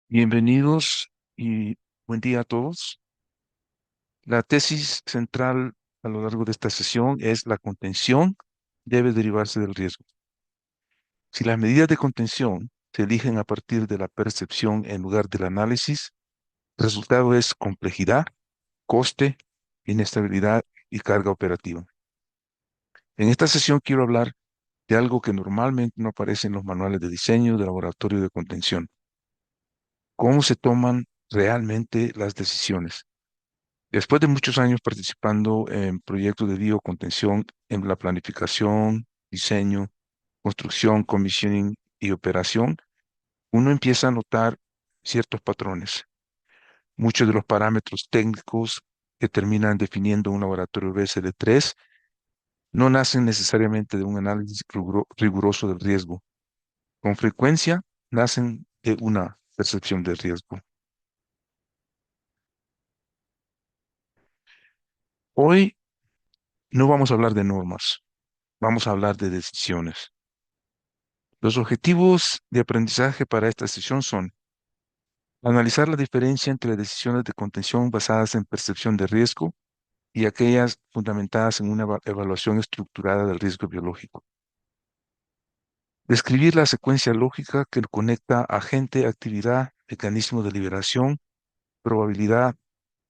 Bienvenidos y buen día a todos. La tesis central a lo largo de esta sesión es la contención debe derivarse del riesgo. Si las medidas de contención se eligen a partir de la percepción en lugar del análisis, el resultado es complejidad, coste, inestabilidad y carga operativa. En esta sesión quiero hablar de algo que normalmente no aparece en los manuales de diseño de laboratorio de contención: cómo se toman realmente las decisiones. Después de muchos años participando en proyectos de biocontención, en la planificación, diseño, construcción, commissioning y operación, uno empieza a notar ciertos patrones. Muchos de los parámetros técnicos que terminan definiendo un laboratorio BSL-3 no nacen necesariamente de un análisis riguroso del riesgo. Con frecuencia nacen de una percepción de riesgo. Hoy no vamos a hablar de normas, vamos a hablar de decisiones. Los objetivos de aprendizaje para esta sesión son analizar la diferencia entre decisiones de contención basadas en percepción de riesgo y aquellas fundamentadas en una evaluación estructurada del riesgo biológico. Describir la secuencia lógica que conecta agente, actividad, mecanismo de liberación, probabilidad,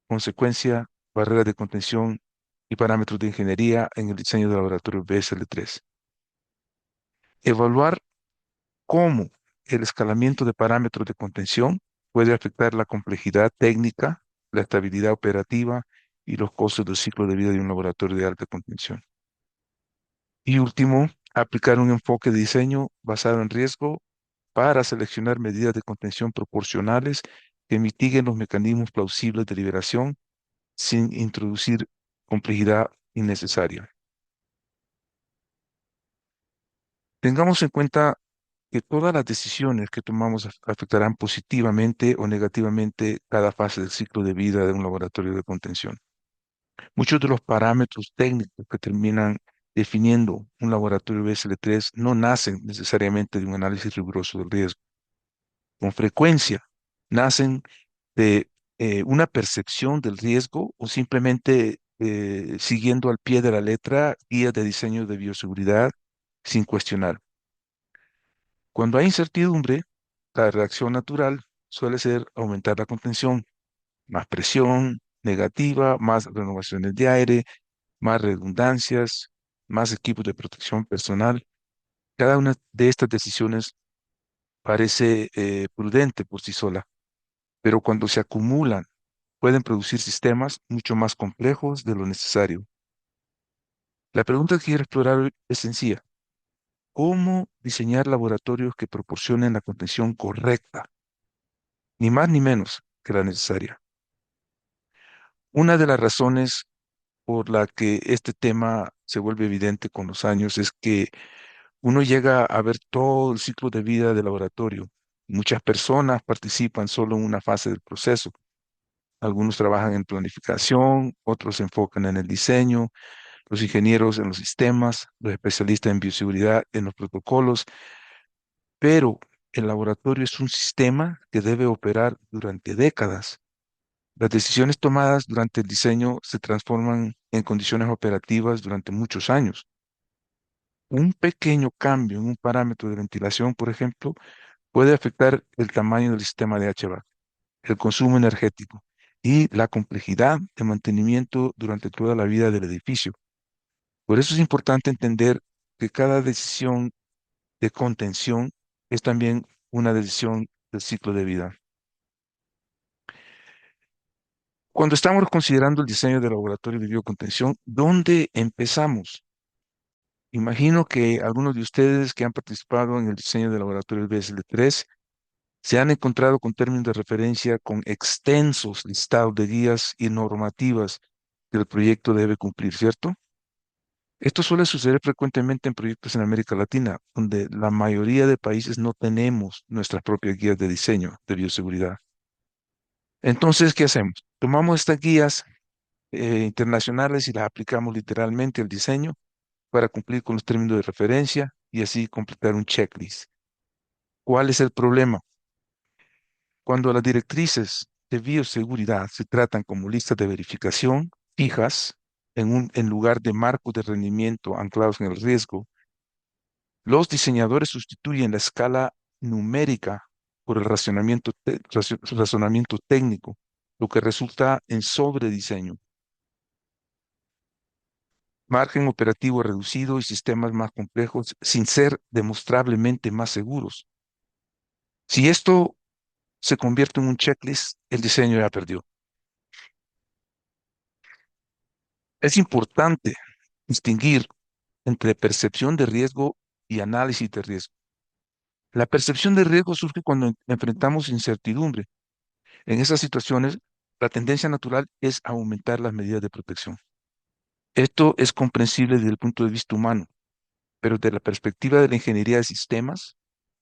consecuencia, barrera de contención y parámetros de ingeniería en el diseño del laboratorio BSL-3. Evaluar cómo el escalamiento de parámetros de contención puede afectar la complejidad técnica, la estabilidad operativa y los costos del ciclo de vida de un laboratorio de alta contención. Y último, aplicar un enfoque de diseño basado en riesgo para seleccionar medidas de contención proporcionales que mitiguen los mecanismos plausibles de liberación sin introducir complejidad innecesaria. Tengamos en cuenta que todas las decisiones que tomamos afectarán positivamente o negativamente cada fase del ciclo de vida de un laboratorio de contención. Muchos de los parámetros técnicos que terminan definiendo un laboratorio BSL-3 no nacen necesariamente de un análisis riguroso del riesgo. Con frecuencia nacen de una percepción del riesgo o simplemente siguiendo al pie de la letra guías de diseño de bioseguridad sin cuestionar. Cuando hay incertidumbre, la reacción natural suele ser aumentar la contención: más presión negativa, más renovaciones de aire, más redundancias, más equipos de protección personal. Cada una de estas decisiones parece prudente por sí sola, pero cuando se acumulan, pueden producir sistemas mucho más complejos de lo necesario. La pregunta que quiero explorar hoy es sencilla: ¿cómo diseñar laboratorios que proporcionen la contención correcta, ni más ni menos que la necesaria? Una de las razones por la que este tema se vuelve evidente con los años es que uno llega a ver todo el ciclo de vida del laboratorio. Muchas personas participan solo en una fase del proceso. Algunos trabajan en planificación, otros se enfocan en el diseño, los ingenieros en los sistemas, los especialistas en bioseguridad en los protocolos, pero el laboratorio es un sistema que debe operar durante décadas. Las decisiones tomadas durante el diseño se transforman en condiciones operativas durante muchos años. Un pequeño cambio en un parámetro de ventilación, por ejemplo, puede afectar el tamaño del sistema de HVAC, el consumo energético y la complejidad de mantenimiento durante toda la vida del edificio. Por eso es importante entender que cada decisión de contención es también una decisión del ciclo de vida. Cuando estamos considerando el diseño del laboratorio de biocontención, ¿dónde empezamos? Imagino que algunos de ustedes que han participado en el diseño del laboratorio BSL-3 se han encontrado con términos de referencia con extensos listados de guías y normativas que el proyecto debe cumplir, ¿cierto? Esto suele suceder frecuentemente en proyectos en América Latina, donde la mayoría de países no tenemos nuestras propias guías de diseño de bioseguridad. Entonces, ¿qué hacemos? Tomamos estas guías internacionales y las aplicamos literalmente al diseño para cumplir con los términos de referencia y así completar un checklist. ¿Cuál es el problema? Cuando las directrices de bioseguridad se tratan como listas de verificación fijas en lugar de marcos de rendimiento anclados en el riesgo, los diseñadores sustituyen la escala numérica por el razonamiento técnico, lo que resulta en sobrediseño, margen operativo reducido y sistemas más complejos sin ser demostrablemente más seguros. Si esto se convierte en un checklist, el diseño ya perdió. Es importante distinguir entre percepción de riesgo y análisis de riesgo. La percepción de riesgo surge cuando enfrentamos incertidumbre. En esas situaciones, la tendencia natural es aumentar las medidas de protección. Esto es comprensible desde el punto de vista humano, pero desde la perspectiva de la ingeniería de sistemas,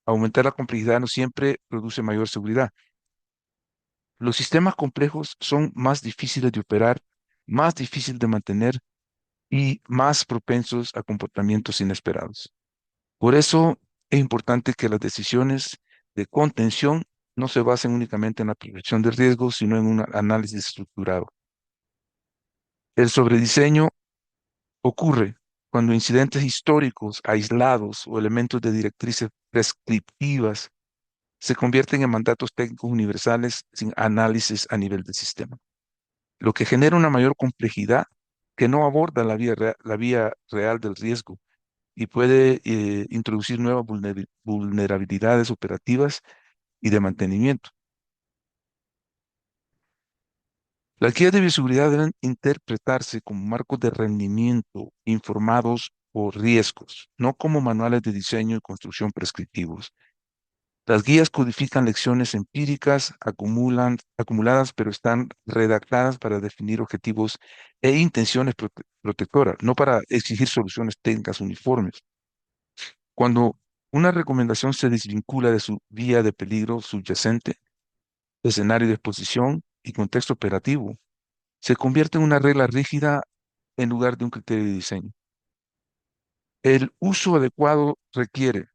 aumentar la complejidad no siempre produce mayor seguridad. Los sistemas complejos son más difíciles de operar, más difíciles de mantener y más propensos a comportamientos inesperados. Por eso es importante que las decisiones de contención no se basen únicamente en la prevención de riesgos, sino en un análisis estructurado. El sobrediseño ocurre cuando incidentes históricos, aislados o elementos de directrices prescriptivas se convierten en mandatos técnicos universales sin análisis a nivel del sistema, lo que genera una mayor complejidad que no aborda la vía real del riesgo y puede introducir nuevas vulnerabilidades operativas y de mantenimiento. Las guías de bioseguridad deben interpretarse como marcos de rendimiento informados por riesgos, no como manuales de diseño y construcción prescriptivos. Las guías codifican lecciones empíricas acumuladas, pero están redactadas para definir objetivos e intenciones protectoras, no para exigir soluciones técnicas uniformes. Cuando una recomendación se desvincula de su vía de peligro subyacente, escenario de exposición y contexto operativo, se convierte en una regla rígida en lugar de un criterio de diseño. El uso adecuado requiere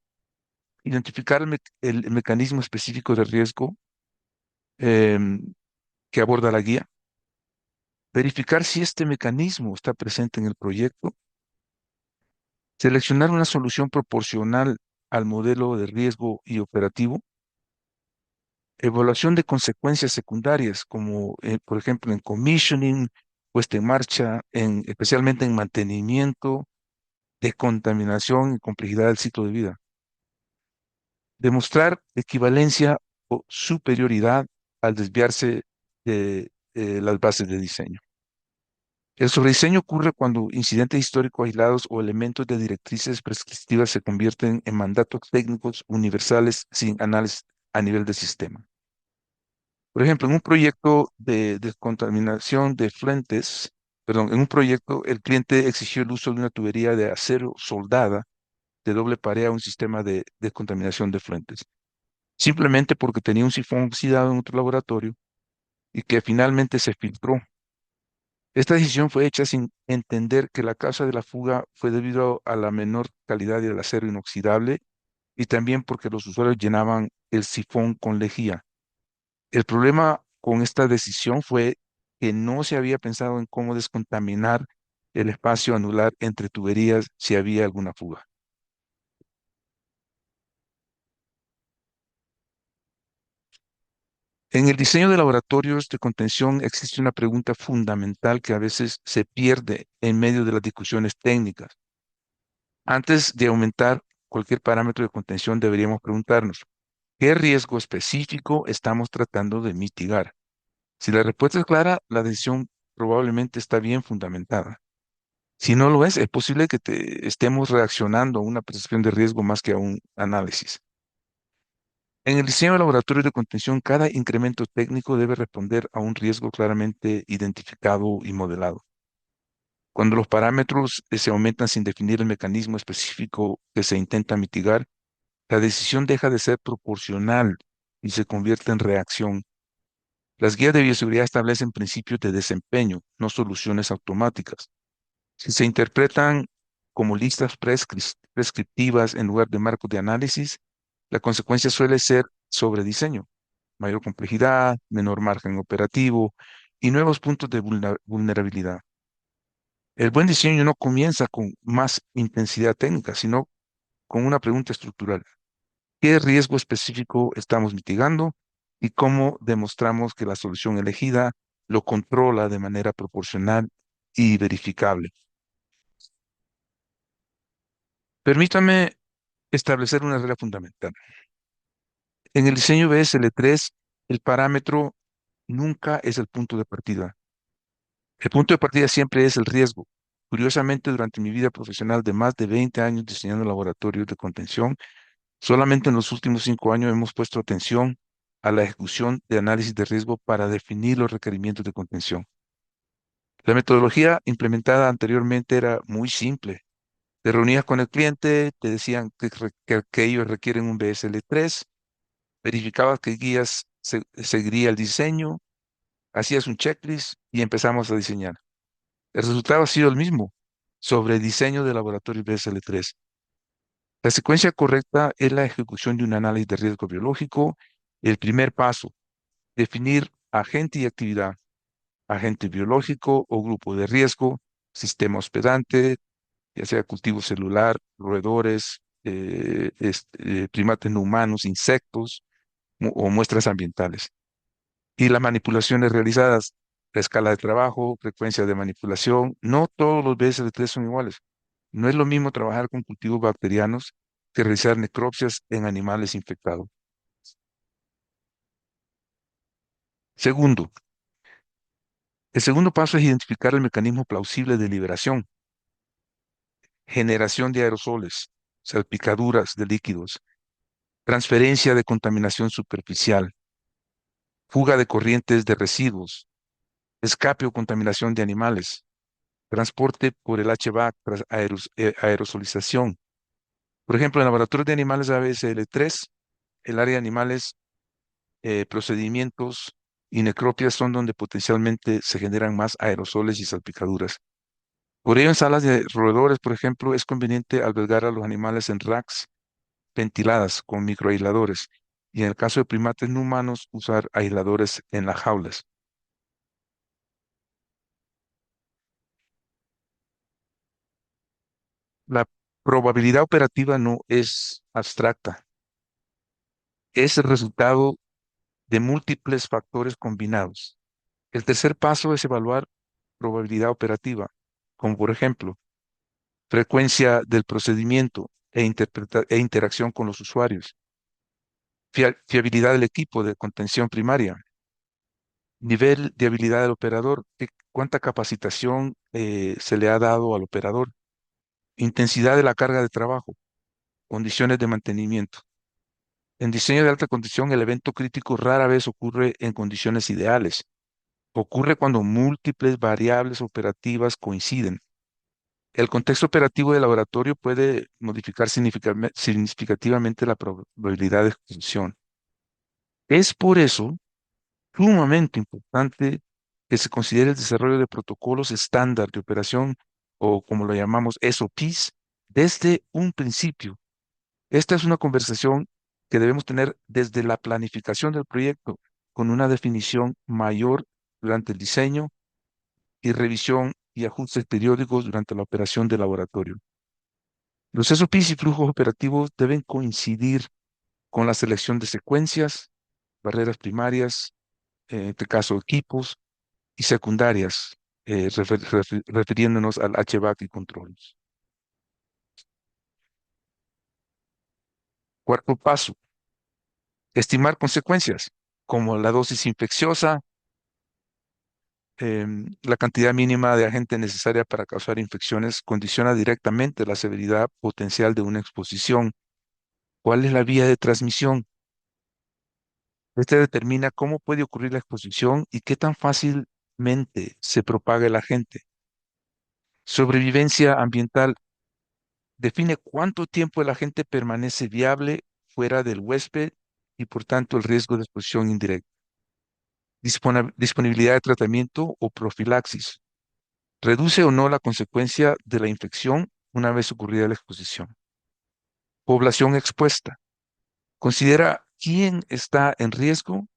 identificar el mecanismo específico de riesgo em, que aborda la guía, verificar si este mecanismo está presente en el proyecto, seleccionar una solución proporcional al modelo de riesgo y operativo, evaluación de consecuencias secundarias, como por ejemplo en commissioning, puesta en marcha, especialmente en mantenimiento, decontaminación y complejidad del ciclo de vida. Demostrar equivalencia o superioridad al desviarse de las bases de diseño. El sobrediseño ocurre cuando incidentes históricos aislados o elementos de directrices prescriptivas se convierten en mandatos técnicos universales sin análisis a nivel de sistema. Por ejemplo, en un proyecto de descontaminación de flentes, perdón, en un proyecto el cliente exigió el uso de una tubería de acero soldada de doble pared a un sistema de descontaminación de flentes, simplemente porque tenía un sifón oxidado en otro laboratorio y que finalmente se filtró. Esta decisión fue hecha sin entender que la causa de la fuga fue debido a la menor calidad del acero inoxidable y también porque los usuarios llenaban el sifón con lejía. El problema con esta decisión fue que no se había pensado en cómo descontaminar el espacio anular entre tuberías si había alguna fuga. En el diseño de laboratorios de contención existe una pregunta fundamental que a veces se pierde en medio de las discusiones técnicas. Antes de aumentar cualquier parámetro de contención, deberíamos preguntarnos, ¿qué riesgo específico estamos tratando de mitigar? Si la respuesta es clara, la decisión probablemente está bien fundamentada. Si no lo es posible que estemos reaccionando a una percepción de riesgo más que a un análisis. En el diseño de laboratorios de contención, cada incremento técnico debe responder a un riesgo claramente identificado y modelado. Cuando los parámetros se aumentan sin definir el mecanismo específico que se intenta mitigar, la decisión deja de ser proporcional y se convierte en reacción. Las guías de bioseguridad establecen principios de desempeño, no soluciones automáticas. Si se interpretan como listas prescriptivas en lugar de marcos de análisis, la consecuencia suele ser sobrediseño. mayor complejidad, menor margen operativo y nuevos puntos de vulnerabilidad. El buen diseño no comienza con más intensidad técnica, sino con una pregunta estructural. ¿Qué riesgo específico estamos mitigando y cómo demostramos que la solución elegida lo controla de manera proporcional y verificable? Permítame establecer una regla fundamental. En el diseño BSL3, el parámetro nunca es el punto de partida. El punto de partida siempre es el riesgo. Curiosamente, durante mi vida profesional de más de 20 años diseñando laboratorios de contención, solamente en los últimos 5 años hemos puesto atención a la ejecución de análisis de riesgo para definir los requerimientos de contención. La metodología implementada anteriormente era muy simple. Te reunías con el cliente, te decían que ellos requieren un BSL3, verificabas que guías seguiría el diseño, hacías un checklist y empezamos a diseñar. El resultado ha sido el mismo sobre diseño de laboratorio BSL3. La secuencia correcta es la ejecución de un análisis de riesgo biológico. El primer paso, definir agente y actividad, agente biológico o grupo de riesgo, sistema hospedante, ya sea cultivo celular, roedores, primates no humanos, insectos o muestras ambientales. Y las manipulaciones realizadas, la escala de trabajo, frecuencia de manipulación, no todos los BSL3 son iguales. No es lo mismo trabajar con cultivos bacterianos que realizar necropsias en animales infectados. Segundo, el segundo paso es identificar el mecanismo plausible de liberación, generación de aerosoles, salpicaduras de líquidos, transferencia de contaminación superficial, fuga de corrientes de residuos, escape o contaminación de animales, transporte por el HVAC tras aerosolización. Por ejemplo, en laboratorios de animales ABSL3, el área de animales, procedimientos y necropias son donde potencialmente se generan más aerosoles y salpicaduras. Por ello, en salas de roedores, por ejemplo, es conveniente albergar a los animales en racks ventiladas con microaisladores y en el caso de primates no humanos, usar aisladores en las jaulas. La probabilidad operativa no es abstracta, es el resultado de múltiples factores combinados. El tercer paso es evaluar probabilidad operativa, como por ejemplo, frecuencia del procedimiento e interacción con los usuarios, fiabilidad del equipo de contención primaria, nivel de habilidad del operador, cuánta capacitación se le ha dado al operador, intensidad de la carga de trabajo, condiciones de mantenimiento. En diseño de alta condición, el evento crítico rara vez ocurre en condiciones ideales. Ocurre cuando múltiples variables operativas coinciden. El contexto operativo del laboratorio puede modificar significativamente la probabilidad de ejecución. Es por eso sumamente importante que se considere el desarrollo de protocolos estándar de operación o como lo llamamos SOPs desde un principio. Esta es una conversación que debemos tener desde la planificación del proyecto con una definición mayor durante el diseño y revisión y ajustes periódicos durante la operación del laboratorio. Los SOPs y flujos operativos deben coincidir con la selección de secuencias, barreras primarias, en este caso equipos, y secundarias, refiriéndonos al HVAC y controles. Cuarto paso, estimar consecuencias, como la dosis infecciosa, la cantidad mínima de agente necesaria para causar infecciones condiciona directamente la severidad potencial de una exposición. ¿Cuál es la vía de transmisión? Este determina cómo puede ocurrir la exposición y qué tan fácilmente se propaga el agente. Sobrevivencia ambiental define cuánto tiempo el agente permanece viable fuera del huésped y por tanto el riesgo de exposición indirecta. Disponibilidad de tratamiento o profilaxis. Reduce o no la consecuencia de la infección una vez ocurrida la exposición. Población expuesta. Considera quién está en riesgo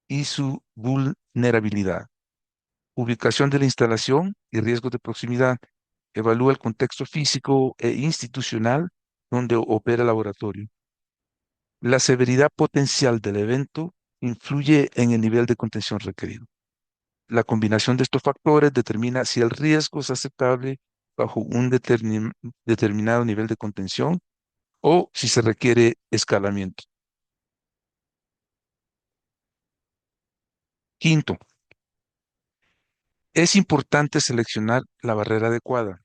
y su vulnerabilidad. Ubicación de la instalación y riesgos de proximidad. Evalúa el contexto físico e institucional donde opera el laboratorio. La severidad potencial del evento influye en el nivel de contención requerido. La combinación de estos factores determina si el riesgo es aceptable bajo un determinado nivel de contención o si se requiere escalamiento. Quinto, es importante seleccionar la barrera adecuada.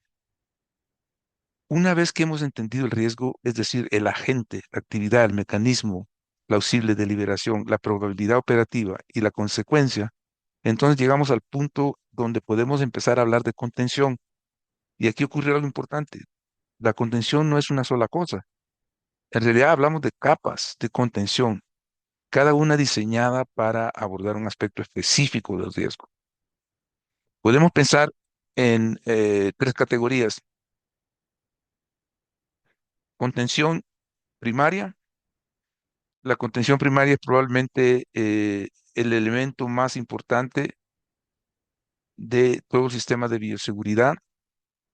Una vez que hemos entendido el riesgo, es decir, el agente, la actividad, el mecanismo plausible de liberación, la probabilidad operativa y la consecuencia, entonces llegamos al punto donde podemos empezar a hablar de contención. Y aquí ocurre algo importante. La contención no es una sola cosa. En realidad hablamos de capas de contención, cada una diseñada para abordar un aspecto específico del riesgo. Podemos pensar en tres categorías. Contención primaria. La contención primaria es probablemente el elemento más importante de todo el sistema de bioseguridad.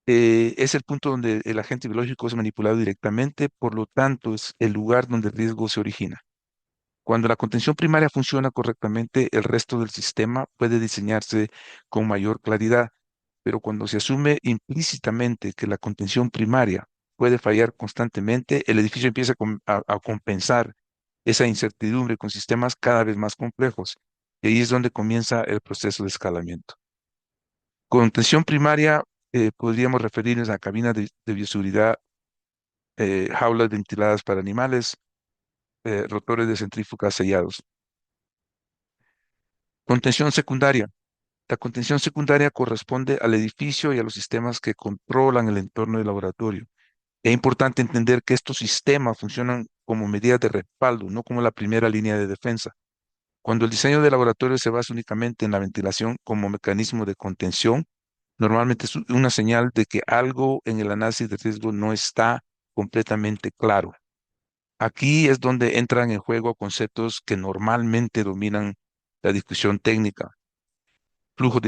Es el punto donde el agente biológico es manipulado directamente, por lo tanto es el lugar donde el riesgo se origina. Cuando la contención primaria funciona correctamente, el resto del sistema puede diseñarse con mayor claridad, pero cuando se asume implícitamente que la contención primaria puede fallar constantemente, el edificio empieza a compensar esa incertidumbre con sistemas cada vez más complejos. Y ahí es donde comienza el proceso de escalamiento. Contención primaria, podríamos referirnos a cabinas de bioseguridad, jaulas ventiladas para animales, rotores de centrífugas sellados. Contención secundaria. La contención secundaria corresponde al edificio y a los sistemas que controlan el entorno del laboratorio. Es importante entender que estos sistemas funcionan como medidas de respaldo, no como la primera línea de defensa. Cuando el diseño del laboratorio se basa únicamente en la ventilación como mecanismo de contención, normalmente es una señal de que algo en el análisis de riesgo no está completamente claro. Aquí es donde entran en juego conceptos que normalmente dominan la discusión técnica: flujo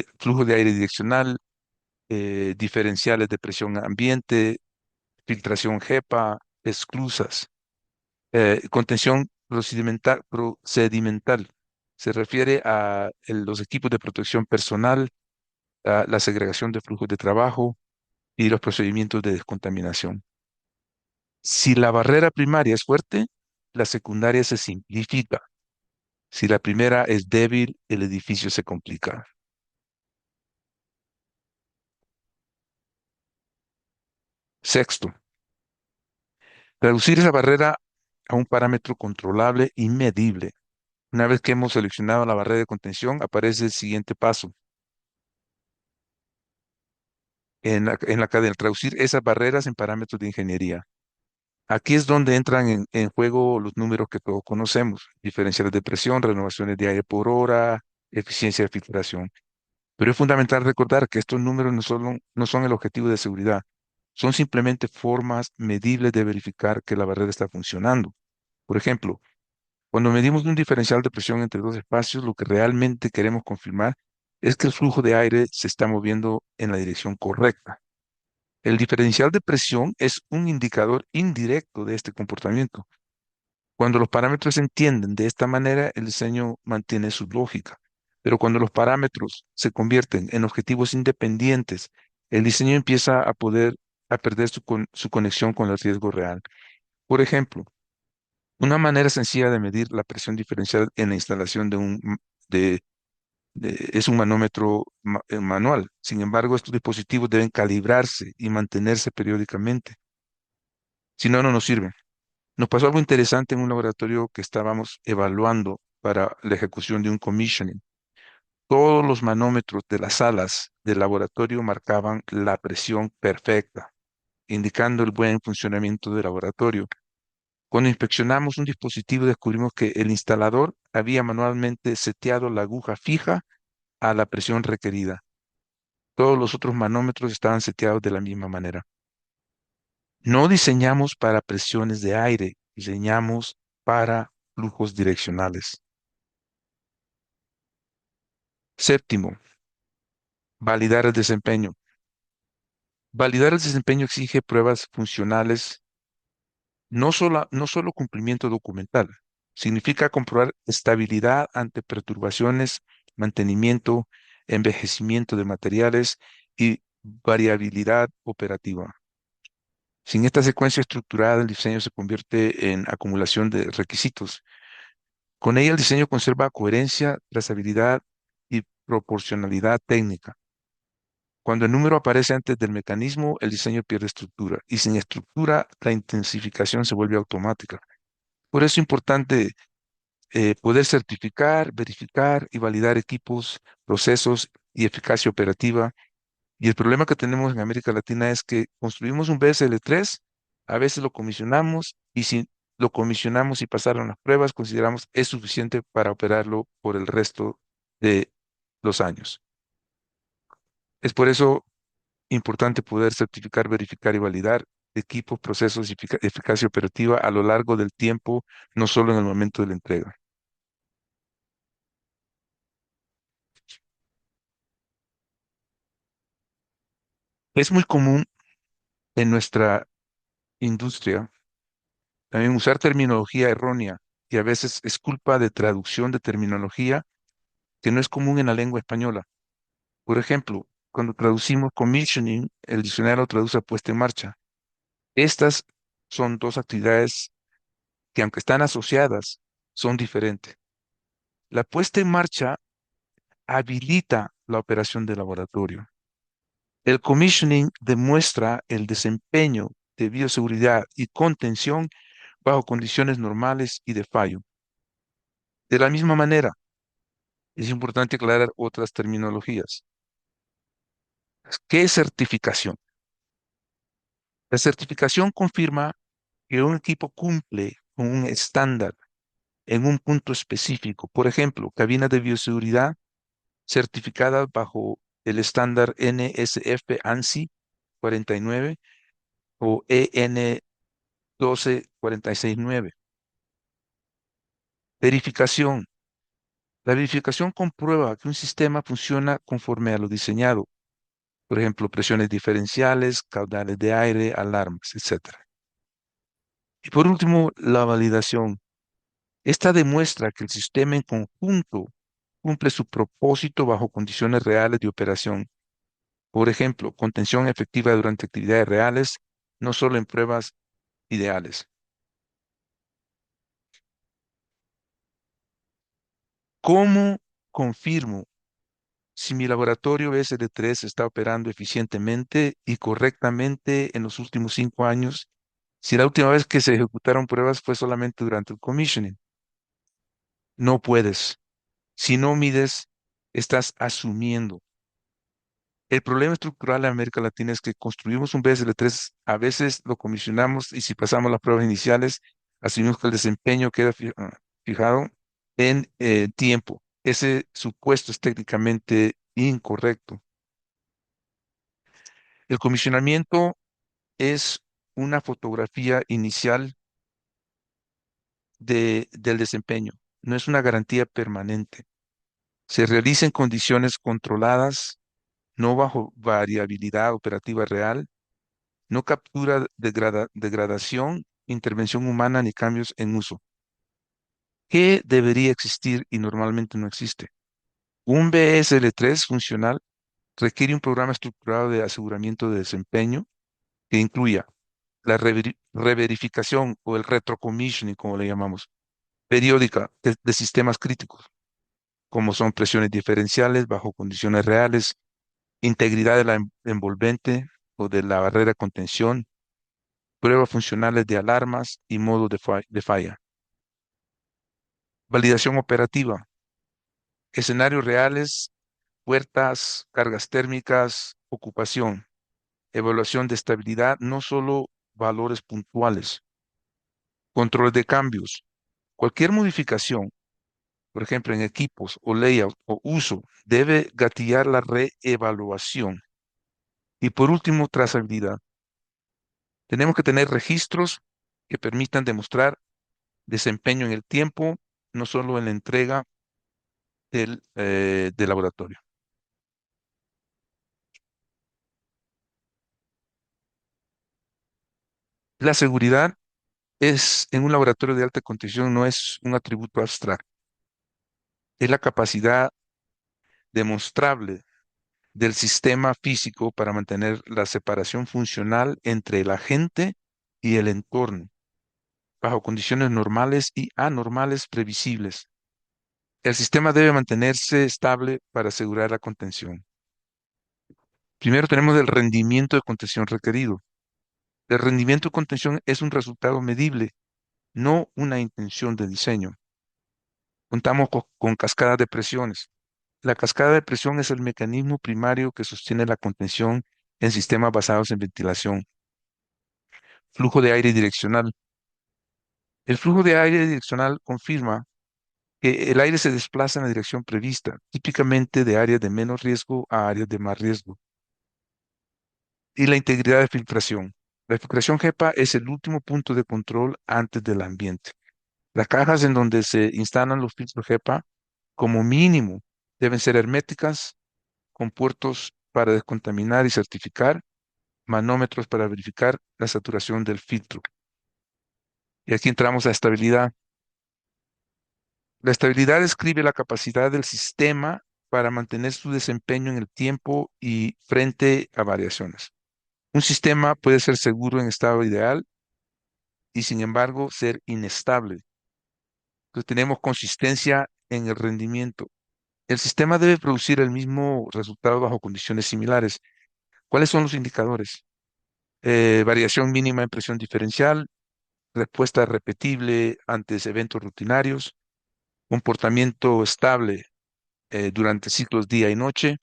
de aire direccional, diferenciales de presión ambiente, filtración HEPA, esclusas. Contención procedimental. Se refiere a los equipos de protección personal, a la segregación de flujos de trabajo y los procedimientos de descontaminación. Si la barrera primaria es fuerte, la secundaria se simplifica. Si la primera es débil, el edificio se complica. Sexto, reducir esa barrera a un parámetro controlable y medible. Una vez que hemos seleccionado la barrera de contención, aparece el siguiente paso en la cadena: traducir esas barreras en parámetros de ingeniería. Aquí es donde entran en juego los números que todos conocemos: diferenciales de presión, renovaciones de aire por hora, eficiencia de filtración. Pero es fundamental recordar que estos números no son el objetivo de seguridad, son simplemente formas medibles de verificar que la barrera está funcionando. Por ejemplo, cuando medimos un diferencial de presión entre dos espacios, lo que realmente queremos confirmar es que el flujo de aire se está moviendo en la dirección correcta. El diferencial de presión es un indicador indirecto de este comportamiento. Cuando los parámetros se entienden de esta manera, el diseño mantiene su lógica. Pero cuando los parámetros se convierten en objetivos independientes, el diseño empieza a perder su conexión con el riesgo real. Por ejemplo, una manera sencilla de medir la presión diferencial en la instalación de, es un manómetro manual. Sin embargo, estos dispositivos deben calibrarse y mantenerse periódicamente. Si no, no nos sirven. Nos pasó algo interesante en un laboratorio que estábamos evaluando para la ejecución de un commissioning. Todos los manómetros de las salas del laboratorio marcaban la presión perfecta, indicando el buen funcionamiento del laboratorio. Cuando inspeccionamos un dispositivo, descubrimos que el instalador había manualmente seteado la aguja fija a la presión requerida. Todos los otros manómetros estaban seteados de la misma manera. No diseñamos para presiones de aire, diseñamos para flujos direccionales. Séptimo, validar el desempeño. Validar el desempeño exige pruebas funcionales, no solo cumplimiento documental. Significa comprobar estabilidad ante perturbaciones, mantenimiento, envejecimiento de materiales y variabilidad operativa. Sin esta secuencia estructurada, el diseño se convierte en acumulación de requisitos. Con ella, el diseño conserva coherencia, trazabilidad y proporcionalidad técnica. Cuando el número aparece antes del mecanismo, el diseño pierde estructura y sin estructura, la intensificación se vuelve automática. Por eso es importante poder certificar, verificar y validar equipos, procesos y eficacia operativa. Y el problema que tenemos en América Latina es que construimos un BSL-3, a veces lo comisionamos y si lo comisionamos y pasaron las pruebas, consideramos es suficiente para operarlo por el resto de los años. Es por eso importante poder certificar, verificar y validar equipos, procesos y eficacia operativa a lo largo del tiempo, no solo en el momento de la entrega. Es muy común en nuestra industria también usar terminología errónea y a veces es culpa de traducción de terminología que no es común en la lengua española. Por ejemplo, cuando traducimos commissioning, el diccionario traduce a puesta en marcha. Estas son dos actividades que, aunque están asociadas, son diferentes. La puesta en marcha habilita la operación del laboratorio. El commissioning demuestra el desempeño de bioseguridad y contención bajo condiciones normales y de fallo. De la misma manera, es importante aclarar otras terminologías. ¿Qué es certificación? La certificación confirma que un equipo cumple con un estándar en un punto específico. Por ejemplo, cabina de bioseguridad certificada bajo el estándar NSF ANSI 49 o EN 12469. Verificación. La verificación comprueba que un sistema funciona conforme a lo diseñado, por ejemplo, presiones diferenciales, caudales de aire, alarmas, etcétera. Y por último, la validación. Esta demuestra que el sistema en conjunto cumple su propósito bajo condiciones reales de operación. Por ejemplo, contención efectiva durante actividades reales, no solo en pruebas ideales. ¿Cómo confirmo si mi laboratorio SD3 está operando eficientemente y correctamente en los últimos 5 años? Si la última vez que se ejecutaron pruebas fue solamente durante el commissioning, no puedes. Si no mides, estás asumiendo. El problema estructural en América Latina es que construimos un BSL-3, a veces lo comisionamos y si pasamos las pruebas iniciales, asumimos que el desempeño queda fijado en tiempo. Ese supuesto es técnicamente incorrecto. El comisionamiento es una fotografía inicial del desempeño, no es una garantía permanente. Se realiza en condiciones controladas, no bajo variabilidad operativa real, no captura degradación, intervención humana ni cambios en uso. ¿Qué debería existir y normalmente no existe? Un BSL-3 funcional requiere un programa estructurado de aseguramiento de desempeño que incluya la reverificación o el retrocommissioning, como le llamamos, periódica de sistemas críticos, como son presiones diferenciales bajo condiciones reales, integridad de la envolvente o de la barrera de contención, pruebas funcionales de alarmas y modos de falla. Validación operativa, escenarios reales, puertas, cargas térmicas, ocupación, evaluación de estabilidad, no solo valores puntuales, control de cambios. Cualquier modificación, por ejemplo, en equipos o layout o uso, debe gatillar la reevaluación. Y por último, trazabilidad. Tenemos que tener registros que permitan demostrar desempeño en el tiempo, no solo en la entrega del laboratorio. La seguridad en un laboratorio de alta contención no es un atributo abstracto, es la capacidad demostrable del sistema físico para mantener la separación funcional entre el agente y el entorno, bajo condiciones normales y anormales previsibles. El sistema debe mantenerse estable para asegurar la contención. Primero tenemos el rendimiento de contención requerido. El rendimiento de contención es un resultado medible, no una intención de diseño. Contamos con cascadas de presiones. La cascada de presión es el mecanismo primario que sostiene la contención en sistemas basados en ventilación. Flujo de aire direccional. El flujo de aire direccional confirma que el aire se desplaza en la dirección prevista, típicamente de áreas de menos riesgo a áreas de más riesgo. Y la integridad de filtración. La filtración HEPA es el último punto de control antes del ambiente. Las cajas en donde se instalan los filtros HEPA, como mínimo, deben ser herméticas, con puertos para descontaminar y certificar, manómetros para verificar la saturación del filtro. Y aquí entramos a estabilidad. La estabilidad describe la capacidad del sistema para mantener su desempeño en el tiempo y frente a variaciones. Un sistema puede ser seguro en estado ideal y sin embargo ser inestable. Entonces tenemos consistencia en el rendimiento. El sistema debe producir el mismo resultado bajo condiciones similares. ¿Cuáles son los indicadores? Variación mínima en presión diferencial, respuesta repetible ante eventos rutinarios, comportamiento estable durante ciclos día y noche.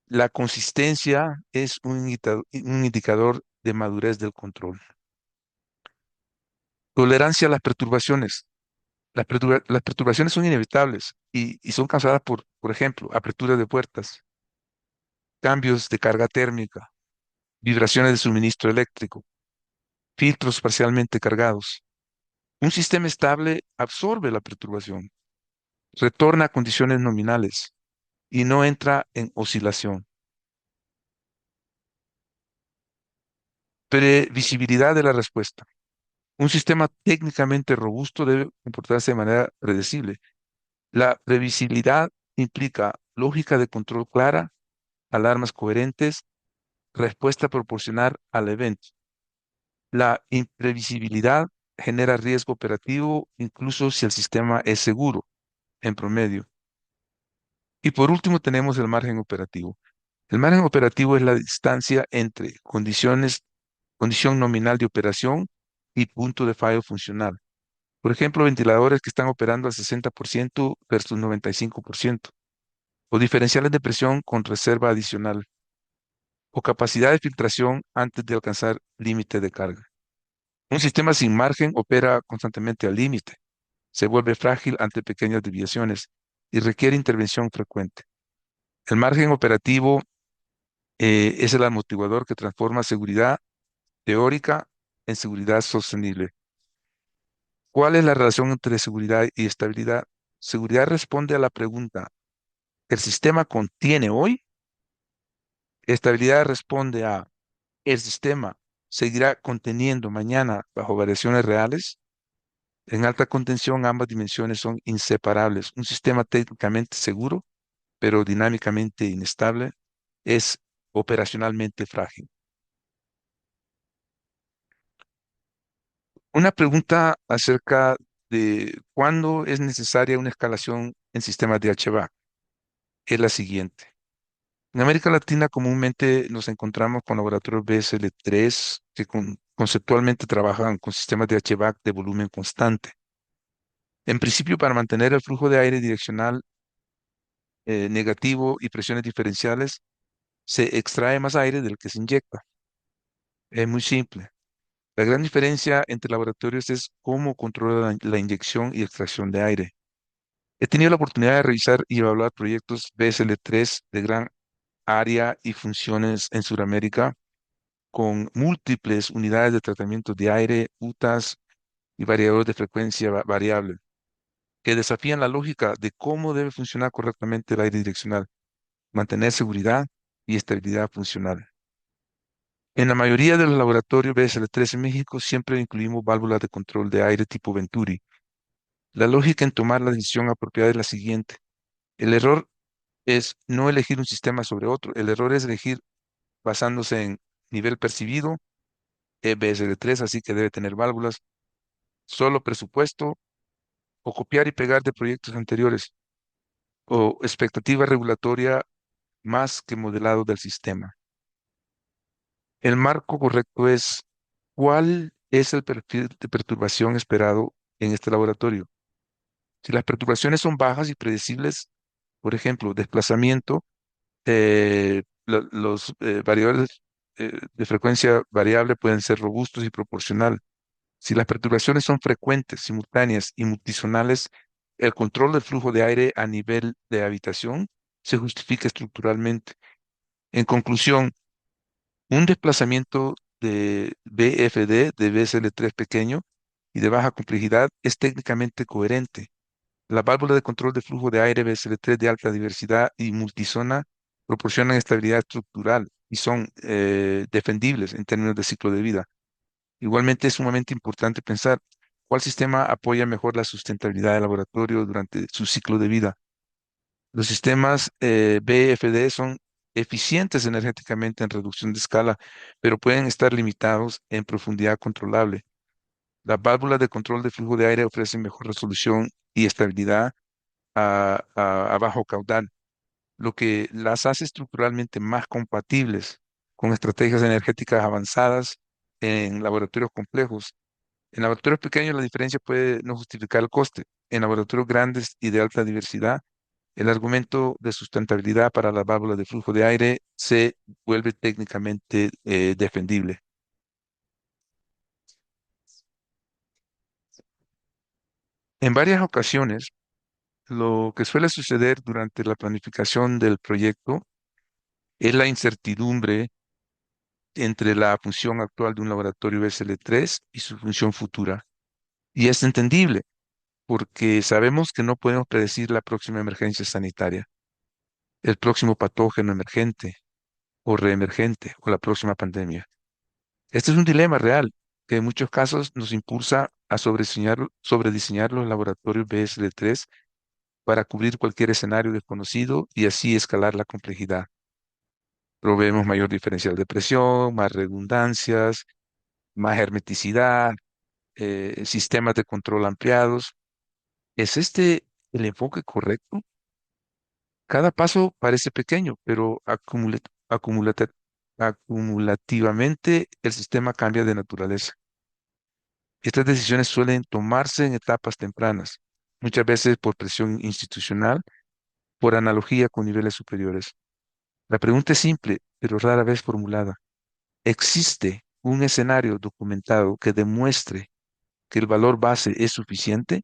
La consistencia es un indicador de madurez del control. Tolerancia a las perturbaciones. Las perturbaciones son inevitables y son causadas por ejemplo, aperturas de puertas, cambios de carga térmica, vibraciones de suministro eléctrico, filtros parcialmente cargados. Un sistema estable absorbe la perturbación, retorna a condiciones nominales y no entra en oscilación. Previsibilidad de la respuesta. Un sistema técnicamente robusto debe comportarse de manera predecible. La previsibilidad implica lógica de control clara, alarmas coherentes, respuesta proporcional al evento. La imprevisibilidad genera riesgo operativo incluso si el sistema es seguro, en promedio. Y por último tenemos el margen operativo. El margen operativo es la distancia entre condición nominal de operación y punto de fallo funcional. Por ejemplo, ventiladores que están operando al 60% versus 95%, o diferenciales de presión con reserva adicional, o capacidad de filtración antes de alcanzar límite de carga. Un sistema sin margen opera constantemente al límite, se vuelve frágil ante pequeñas desviaciones y requiere intervención frecuente. El margen operativo es el amortiguador que transforma seguridad teórica en seguridad sostenible. ¿Cuál es la relación entre seguridad y estabilidad? Seguridad responde a la pregunta, ¿el sistema contiene hoy? Estabilidad responde a, ¿el sistema seguirá conteniendo mañana bajo variaciones reales? En alta contención, ambas dimensiones son inseparables. Un sistema técnicamente seguro, pero dinámicamente inestable, es operacionalmente frágil. Una pregunta acerca de cuándo es necesaria una escalación en sistemas de HVAC es la siguiente. En América Latina comúnmente nos encontramos con laboratorios BSL-3 que conceptualmente trabajan con sistemas de HVAC de volumen constante. En principio, para mantener el flujo de aire direccional negativo y presiones diferenciales, se extrae más aire del que se inyecta. Es muy simple. La gran diferencia entre laboratorios es cómo controla la inyección y extracción de aire. He tenido la oportunidad de revisar y evaluar proyectos BSL-3 de gran área y funciones en Sudamérica con múltiples unidades de tratamiento de aire, UTAS y variadores de frecuencia variable. que desafían la lógica de cómo debe funcionar correctamente el aire direccional, mantener seguridad y estabilidad funcional. En la mayoría de los laboratorios BSL-3 en México siempre incluimos válvulas de control de aire tipo Venturi. La lógica en tomar la decisión apropiada es la siguiente. El error es no elegir un sistema sobre otro. El error es elegir basándose en nivel percibido, BSL-3, así que debe tener válvulas, solo presupuesto, o copiar y pegar de proyectos anteriores, o expectativa regulatoria más que modelado del sistema. El marco correcto es cuál es el perfil de perturbación esperado en este laboratorio. Si las perturbaciones son bajas y predecibles, por ejemplo, desplazamiento, los variables de frecuencia variable pueden ser robustos y proporcional. Si las perturbaciones son frecuentes, simultáneas y multisonales, el control del flujo de aire a nivel de habitación se justifica estructuralmente. En conclusión, un desplazamiento de BFD de BSL-3 pequeño y de baja complejidad es técnicamente coherente. La válvula de control de flujo de aire BSL-3 de alta diversidad y multisona proporcionan estabilidad estructural y son defendibles en términos de ciclo de vida. Igualmente es sumamente importante pensar cuál sistema apoya mejor la sustentabilidad del laboratorio durante su ciclo de vida. Los sistemas BFD son eficientes energéticamente en reducción de escala, pero pueden estar limitados en profundidad controlable. Las válvulas de control de flujo de aire ofrecen mejor resolución y estabilidad a bajo caudal, lo que las hace estructuralmente más compatibles con estrategias energéticas avanzadas en laboratorios complejos. En laboratorios pequeños la diferencia puede no justificar el coste. En laboratorios grandes y de alta diversidad, el argumento de sustentabilidad para las válvulas de flujo de aire se vuelve técnicamente defendible. En varias ocasiones, lo que suele suceder durante la planificación del proyecto es la incertidumbre entre la función actual de un laboratorio SL3 y su función futura. Y es entendible porque sabemos que no podemos predecir la próxima emergencia sanitaria, el próximo patógeno emergente o reemergente o la próxima pandemia. Este es un dilema real que en muchos casos nos impulsa a sobrediseñar los laboratorios BSL-3 para cubrir cualquier escenario desconocido y así escalar la complejidad. Proveemos mayor diferencial de presión, más redundancias, más hermeticidad, sistemas de control ampliados. ¿Es este el enfoque correcto? Cada paso parece pequeño, pero acumulata- acumulativamente el sistema cambia de naturaleza. Estas decisiones suelen tomarse en etapas tempranas, muchas veces por presión institucional, por analogía con niveles superiores. La pregunta es simple, pero rara vez formulada. ¿Existe un escenario documentado que demuestre que el valor base es suficiente?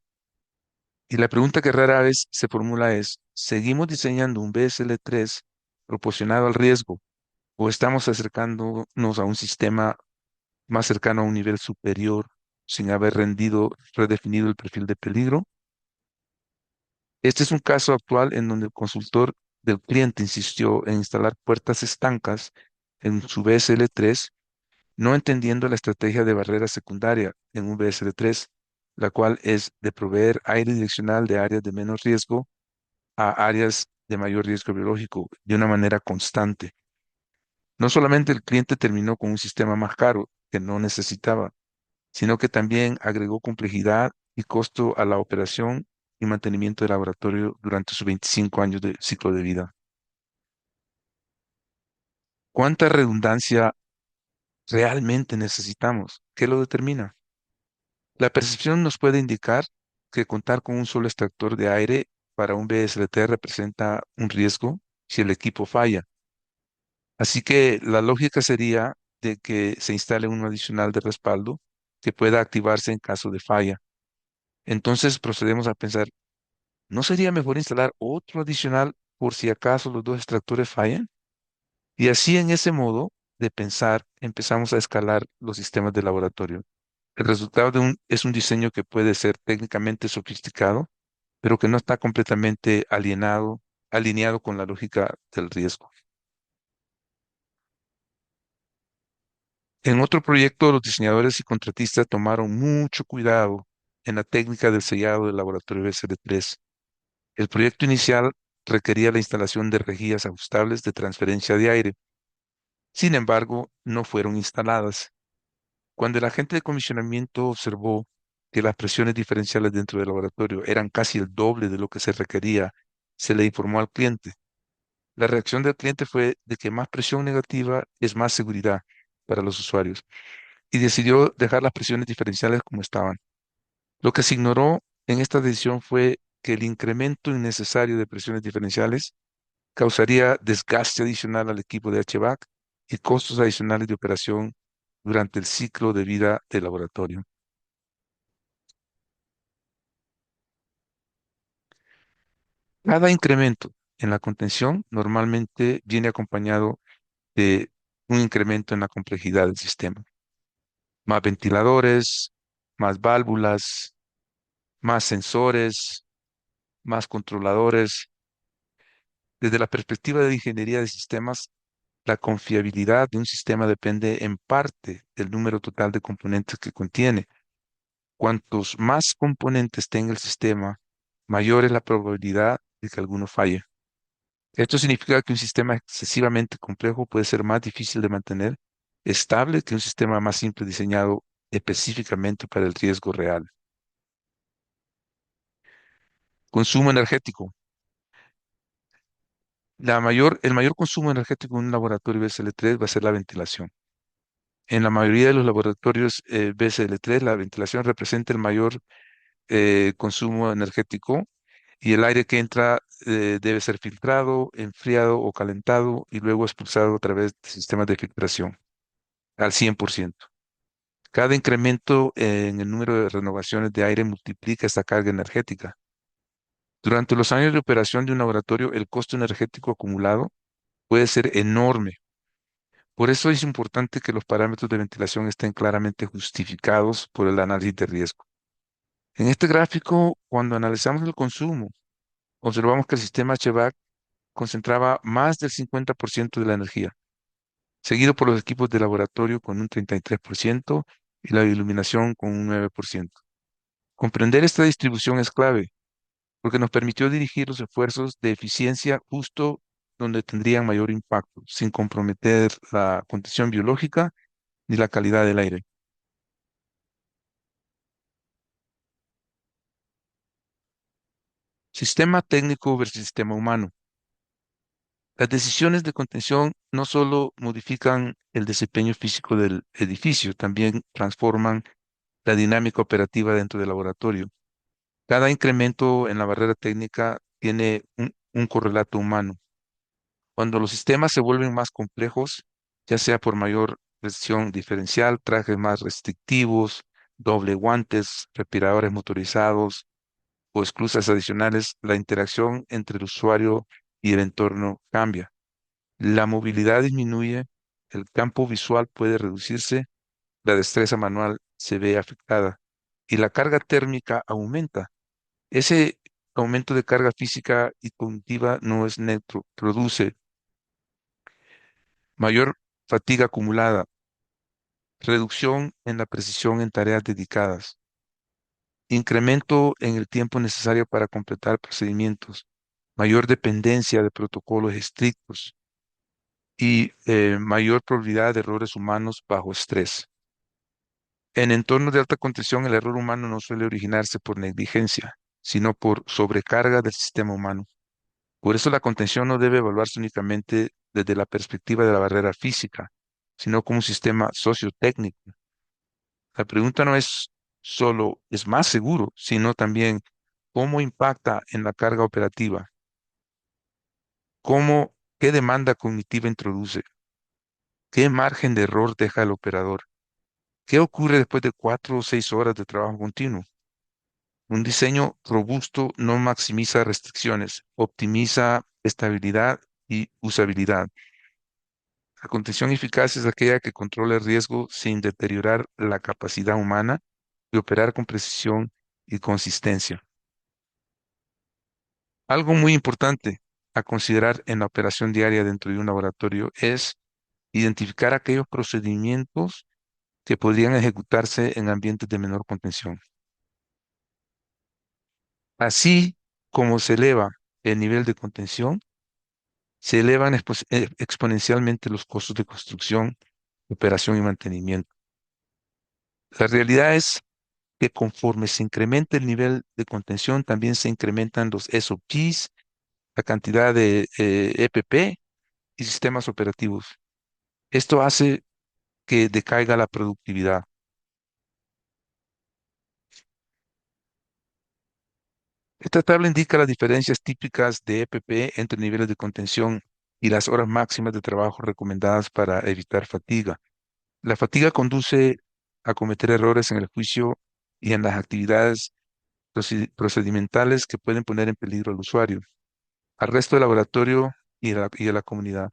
Y la pregunta que rara vez se formula es, ¿seguimos diseñando un BSL-3 proporcionado al riesgo o estamos acercándonos a un sistema más cercano a un nivel superior sin haber redefinido el perfil de peligro? Este es un caso actual en donde el consultor del cliente insistió en instalar puertas estancas en su BSL-3, no entendiendo la estrategia de barrera secundaria en un BSL-3, la cual es de proveer aire direccional de áreas de menos riesgo a áreas de mayor riesgo biológico de una manera constante. No solamente el cliente terminó con un sistema más caro que no necesitaba, sino que también agregó complejidad y costo a la operación y mantenimiento del laboratorio durante sus 25 años de ciclo de vida. ¿Cuánta redundancia realmente necesitamos? ¿Qué lo determina? La percepción nos puede indicar que contar con un solo extractor de aire para un BSLT representa un riesgo si el equipo falla. Así que la lógica sería de que se instale uno adicional de respaldo que pueda activarse en caso de falla. Entonces procedemos a pensar, ¿no sería mejor instalar otro adicional por si acaso los dos extractores fallan? Y así en ese modo de pensar empezamos a escalar los sistemas de laboratorio. El resultado es un diseño que puede ser técnicamente sofisticado, pero que no está completamente alineado con la lógica del riesgo. En otro proyecto, los diseñadores y contratistas tomaron mucho cuidado en la técnica del sellado del laboratorio BSL-3. El proyecto inicial requería la instalación de rejillas ajustables de transferencia de aire. Sin embargo, no fueron instaladas. Cuando el agente de comisionamiento observó que las presiones diferenciales dentro del laboratorio eran casi el doble de lo que se requería, se le informó al cliente. La reacción del cliente fue de que más presión negativa es más seguridad para los usuarios y decidió dejar las presiones diferenciales como estaban. Lo que se ignoró en esta decisión fue que el incremento innecesario de presiones diferenciales causaría desgaste adicional al equipo de HVAC y costos adicionales de operación durante el ciclo de vida del laboratorio. Cada incremento en la contención normalmente viene acompañado de un incremento en la complejidad del sistema. Más ventiladores, más válvulas, más sensores, más controladores. Desde la perspectiva de ingeniería de sistemas, la confiabilidad de un sistema depende en parte del número total de componentes que contiene. Cuantos más componentes tenga el sistema, mayor es la probabilidad de que alguno falle. Esto significa que un sistema excesivamente complejo puede ser más difícil de mantener estable que un sistema más simple diseñado específicamente para el riesgo real. Consumo energético. El mayor consumo energético en un laboratorio BSL-3 va a ser la ventilación. En la mayoría de los laboratorios BSL-3, la ventilación representa el mayor consumo energético y el aire que entra debe ser filtrado, enfriado o calentado y luego expulsado a través de sistemas de filtración al 100%. Cada incremento en el número de renovaciones de aire multiplica esta carga energética. Durante los años de operación de un laboratorio, el costo energético acumulado puede ser enorme. Por eso es importante que los parámetros de ventilación estén claramente justificados por el análisis de riesgo. En este gráfico, cuando analizamos el consumo, observamos que el sistema HVAC concentraba más del 50% de la energía, seguido por los equipos de laboratorio con un 33% y la iluminación con un 9%. Comprender esta distribución es clave porque nos permitió dirigir los esfuerzos de eficiencia justo donde tendrían mayor impacto, sin comprometer la condición biológica ni la calidad del aire. Sistema técnico versus sistema humano. Las decisiones de contención no solo modifican el desempeño físico del edificio, también transforman la dinámica operativa dentro del laboratorio. Cada incremento en la barrera técnica tiene un correlato humano. Cuando los sistemas se vuelven más complejos, ya sea por mayor presión diferencial, trajes más restrictivos, doble guantes, respiradores motorizados o esclusas adicionales, la interacción entre el usuario y el entorno cambia. La movilidad disminuye, el campo visual puede reducirse, la destreza manual se ve afectada y la carga térmica aumenta. Ese aumento de carga física y cognitiva no es neutro, produce mayor fatiga acumulada, reducción en la precisión en tareas dedicadas, incremento en el tiempo necesario para completar procedimientos, mayor dependencia de protocolos estrictos y mayor probabilidad de errores humanos bajo estrés. En entornos de alta contención, el error humano no suele originarse por negligencia, sino por sobrecarga del sistema humano. Por eso la contención no debe evaluarse únicamente desde la perspectiva de la barrera física, sino como un sistema sociotécnico. La pregunta no es solo, ¿es más seguro?, sino también cómo impacta en la carga operativa, qué demanda cognitiva introduce, qué margen de error deja el operador, qué ocurre después de 4 o 6 horas de trabajo continuo. Un diseño robusto no maximiza restricciones, optimiza estabilidad y usabilidad. La contención eficaz es aquella que controla el riesgo sin deteriorar la capacidad humana de operar con precisión y consistencia. Algo muy importante a considerar en la operación diaria dentro de un laboratorio es identificar aquellos procedimientos que podrían ejecutarse en ambientes de menor contención. Así como se eleva el nivel de contención, se elevan exponencialmente los costos de construcción, operación y mantenimiento. La realidad es que conforme se incrementa el nivel de contención, también se incrementan los SOPs, la cantidad de EPP y sistemas operativos. Esto hace que decaiga la productividad. Esta tabla indica las diferencias típicas de EPP entre niveles de contención y las horas máximas de trabajo recomendadas para evitar fatiga. La fatiga conduce a cometer errores en el juicio y en las actividades procedimentales que pueden poner en peligro al usuario, al resto del laboratorio y a la comunidad.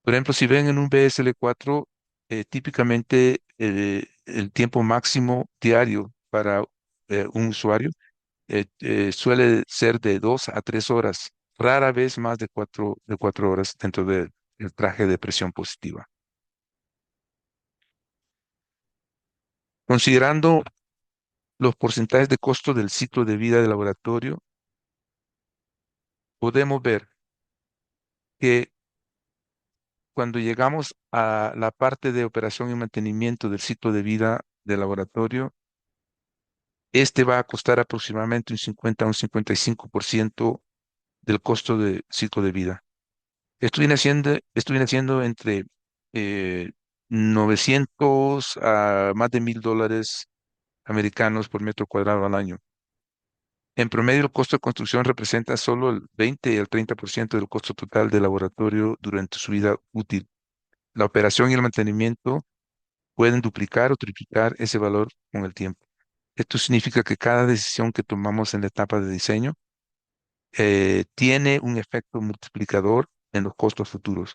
Por ejemplo, si ven en un BSL-4, típicamente el tiempo máximo diario para un usuario suele ser de 2 a 3 horas, rara vez más de 4 horas dentro del traje de presión positiva. Considerando los porcentajes de costo del ciclo de vida del laboratorio, podemos ver que cuando llegamos a la parte de operación y mantenimiento del ciclo de vida del laboratorio, este va a costar aproximadamente un 50 a un 55% del costo de ciclo de vida. Esto viene siendo entre eh, 900 a más de $1,000 americanos por metro cuadrado al año. En promedio, el costo de construcción representa solo el 20 y el 30% del costo total del laboratorio durante su vida útil. La operación y el mantenimiento pueden duplicar o triplicar ese valor con el tiempo. Esto significa que cada decisión que tomamos en la etapa de diseño tiene un efecto multiplicador en los costos futuros.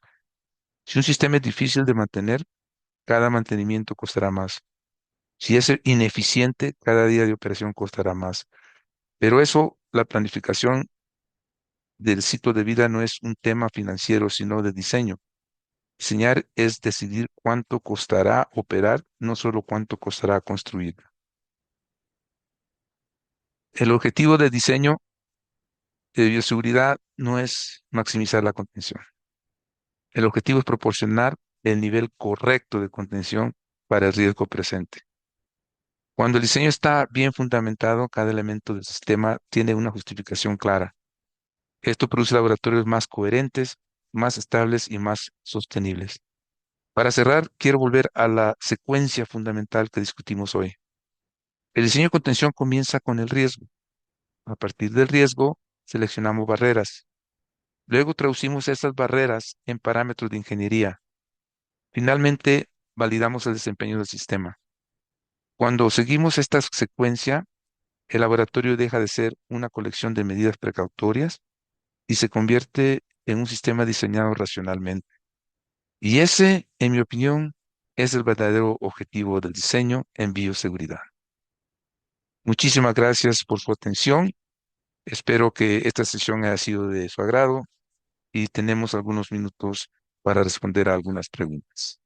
Si un sistema es difícil de mantener, cada mantenimiento costará más. Si es ineficiente, cada día de operación costará más. Pero eso, la planificación del ciclo de vida no es un tema financiero, sino de diseño. Diseñar es decidir cuánto costará operar, no solo cuánto costará construir. El objetivo de diseño de bioseguridad no es maximizar la contención. El objetivo es proporcionar el nivel correcto de contención para el riesgo presente. Cuando el diseño está bien fundamentado, cada elemento del sistema tiene una justificación clara. Esto produce laboratorios más coherentes, más estables y más sostenibles. Para cerrar, quiero volver a la secuencia fundamental que discutimos hoy. El diseño de contención comienza con el riesgo. A partir del riesgo, seleccionamos barreras. Luego traducimos estas barreras en parámetros de ingeniería. Finalmente, validamos el desempeño del sistema. Cuando seguimos esta secuencia, el laboratorio deja de ser una colección de medidas precautorias y se convierte en un sistema diseñado racionalmente. Y ese, en mi opinión, es el verdadero objetivo del diseño en bioseguridad. Muchísimas gracias por su atención. Espero que esta sesión haya sido de su agrado y tenemos algunos minutos para responder a algunas preguntas.